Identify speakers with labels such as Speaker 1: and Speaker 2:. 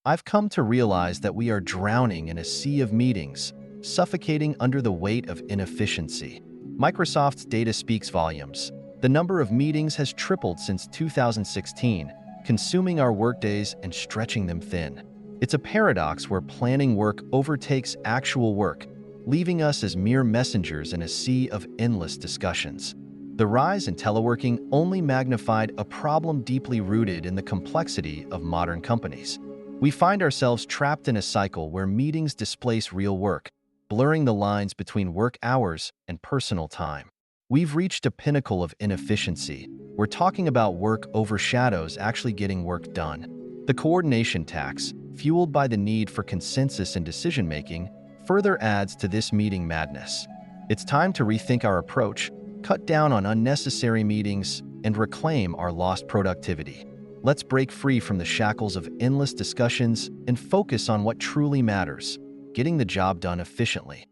Speaker 1: I've come to realize that we are drowning in a sea of meetings, suffocating under the weight of inefficiency. Microsoft's data speaks volumes. The number of meetings has tripled since 2016, consuming our workdays and stretching them thin. It's a paradox where planning work overtakes actual work, leaving us as mere messengers in a sea of endless discussions. The rise in teleworking only magnified a problem deeply rooted in the complexity of modern companies. We find ourselves trapped in a cycle where meetings displace real work, blurring the lines between work hours and personal time. We've reached a pinnacle of inefficiency, where talking about work overshadows actually getting work done. The coordination tax, fueled by the need for consensus and decision-making, further adds to this meeting madness. It's time to rethink our approach, cut down on unnecessary meetings, and reclaim our lost productivity. Let's break free from the shackles of endless discussions and focus on what truly matters: getting the job done efficiently.